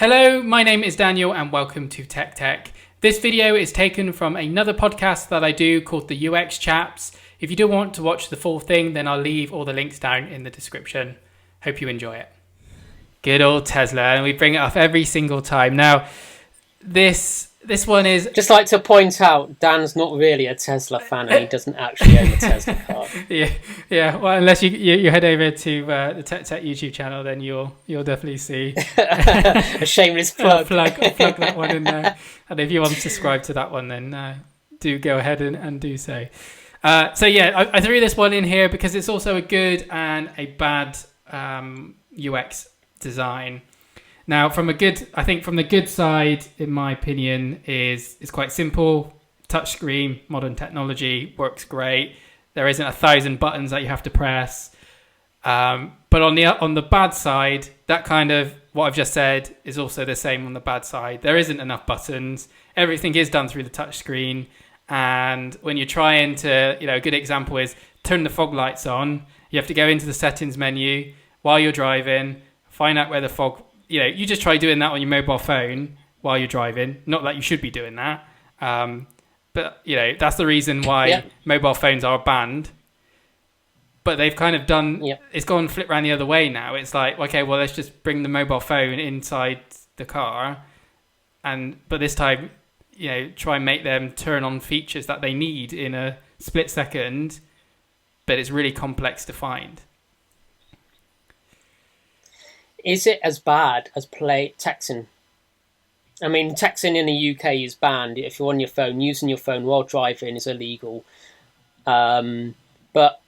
Hello, my name is Daniel and welcome to TechTekk. This video is taken from another podcast that I do called the UX Chaps. If you do want to watch the full thing, then I'll leave all the links down in the description. Hope you enjoy it. Good old Tesla, and we bring it up every single time. Now, this one is... Just like to point out, Dan's not really a Tesla fan and he doesn't actually own a Tesla car. Yeah. Well, unless you head over to the TechTekk YouTube channel, then you'll definitely see a shameless plug. plug that one in there. And if you unsubscribe to that one, then do go ahead and do so. I threw this one in here because it's also a good and a bad UX design. Now, from the good side, in my opinion, is it's quite simple. Touchscreen, modern technology, works great. There isn't 1,000 buttons that you have to press. But on the bad side, that kind of what I've just said is also the same on the bad side. There isn't enough buttons. Everything is done through the touchscreen. And when you're trying to, a good example is turn the fog lights on. You have to go into the settings menu while you're driving, find out where the fog... you just try doing that on your mobile phone while you're driving. Not that you should be doing that. But that's the reason why mobile phones are banned. But they've kind of done... It's gone flip around the other way now. It's like, okay, well, let's just bring the mobile phone inside the car. But this time, try and make them turn on features that they need in a split second. But it's really complex to find. Is it as bad as texting? I mean, texting in the UK is banned. If you're on your phone, using your phone while driving is illegal. But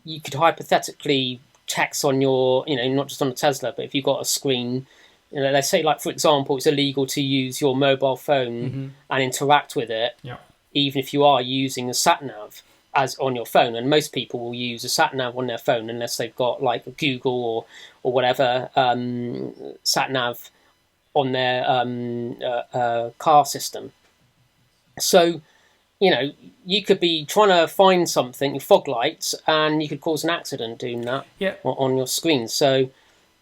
you could hypothetically text on your, not just on a Tesla, but if you've got a screen, let's say, like, for example, it's illegal to use your mobile phone and interact with it, even if you are using a sat-nav as on your phone. And most people will use a sat-nav on their phone unless they've got like a Google or whatever sat-nav on their car system. So, you could be trying to find something, fog lights, and you could cause an accident doing that on your screen. So,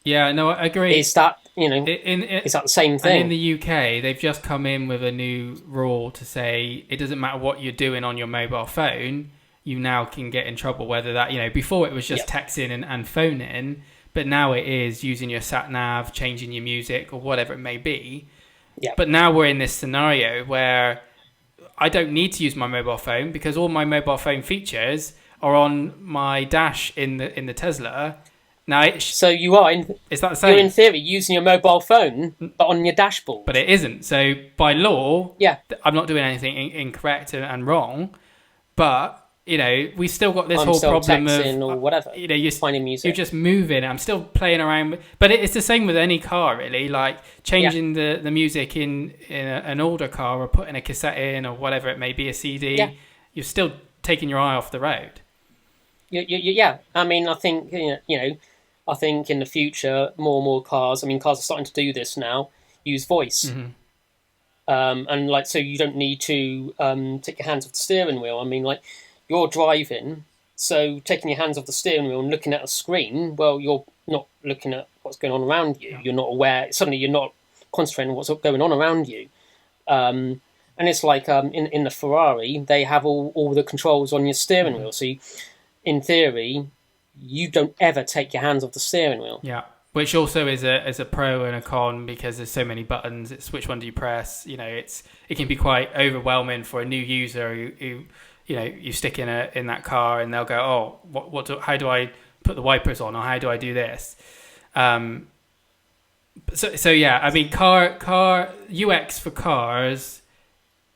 yeah, no, I agree. Is that, is that the same thing? And in the UK, they've just come in with a new rule to say it doesn't matter what you're doing on your mobile phone, you now can get in trouble, whether that, before it was just texting and phoning, but now it is using your sat-nav, changing your music or whatever it may be. Yeah. But now we're in this scenario where I don't need to use my mobile phone because all my mobile phone features are on my dash in the Tesla. Now, so you are is that the same? You're in theory using your mobile phone, but on your dashboard. But it isn't. So by law, I'm not doing anything incorrect and wrong. But we still got this whole problem of or whatever. You're finding music. You're just moving. I'm still playing around, but it's the same with any car, really. Like changing the music in an older car or putting a cassette in or whatever it may be, a CD. Yeah. You're still taking your eye off the road. Yeah. I mean, I think I think in the future more and more cars. I mean, cars are starting to do this now. Use voice. And so you don't need to take your hands off the steering wheel. I mean, like, you're driving, so taking your hands off the steering wheel and looking at a screen, well, you're not looking at what's going on around you. You're not aware. Suddenly, you're not concentrating on what's going on around you. And it's like in the Ferrari, they have all the controls on your steering wheel. So, in theory, you don't ever take your hands off the steering wheel. Yeah, which also is a pro and a con because there's so many buttons. It's which one do you press? It can be quite overwhelming for a new user who you stick in that car and they'll go, oh, how do I put the wipers on, or how do I do this? So yeah, I mean, car UX for cars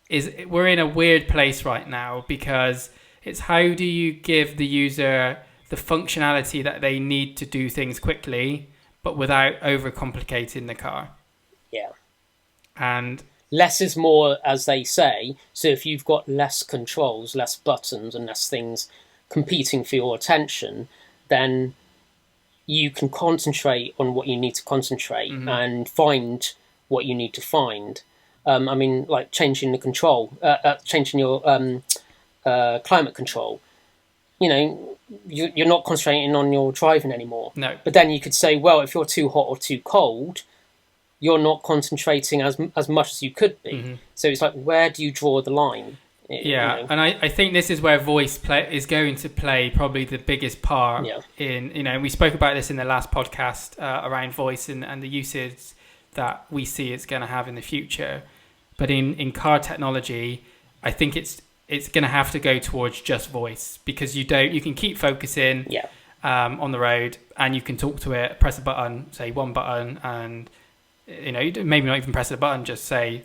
we're in a weird place right now because it's how do you give the user the functionality that they need to do things quickly, but without overcomplicating the car. Yeah. And less is more, as they say. So if you've got less controls, less buttons, and less things competing for your attention, then you can concentrate on what you need to concentrate and find what you need to find. I mean, like changing the control, changing your climate control. You're not concentrating on your driving anymore. No. But then you could say, well, if you're too hot or too cold, you're not concentrating as much as you could be. So it's like, where do you draw the line? And I think this is where voice is going to play probably the biggest part in, we spoke about this in the last podcast around voice and the usage that we see it's going to have in the future. But in car technology, I think it's going to have to go towards just voice, because you can keep focusing on the road, and you can talk to it, press a button, say one button, and maybe not even press a button, just say,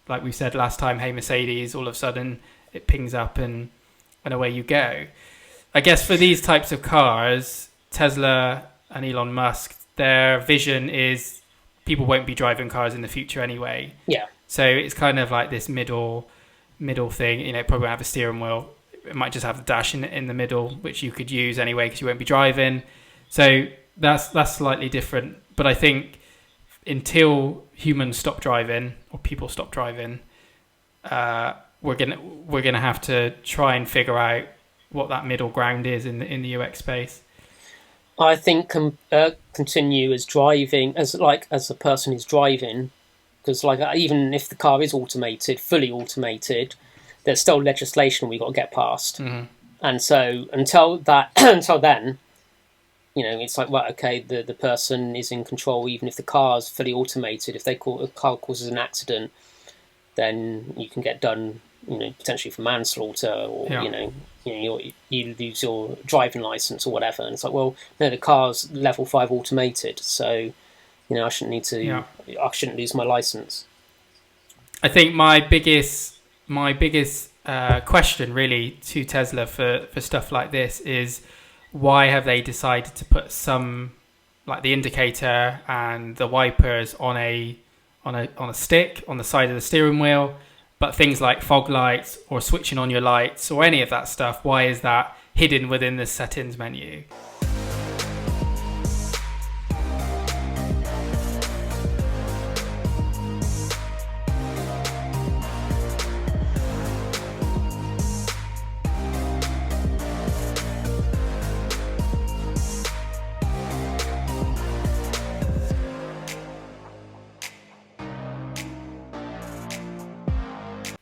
like we said last time, hey Mercedes, all of a sudden it pings up and away you go. I guess for these types of cars, Tesla and Elon Musk, their vision is people won't be driving cars in the future anyway. Yeah. So it's kind of like this middle thing. Probably won't have a steering wheel. It might just have the dash in the middle, which you could use anyway because you won't be driving. So that's slightly different. But I think until humans stop driving or people stop driving, we're gonna have to try and figure out what that middle ground is in the UX space. I think continue as driving as a person is driving, because even if the car is fully automated, there's still legislation we've got to get past, and so until then, it's like, well, okay, the person is in control. Even if the car is fully automated, if a car causes an accident, then you can get done, potentially for manslaughter, or you lose your driving license or whatever. And it's like, well, no, the car's level 5 automated, so I shouldn't lose my license. I think my biggest question really to Tesla for stuff like this is, why have they decided to put some, like the indicator and the wipers on a stick on the side of the steering wheel, but things like fog lights or switching on your lights or any of that stuff, why is that hidden within the settings menu?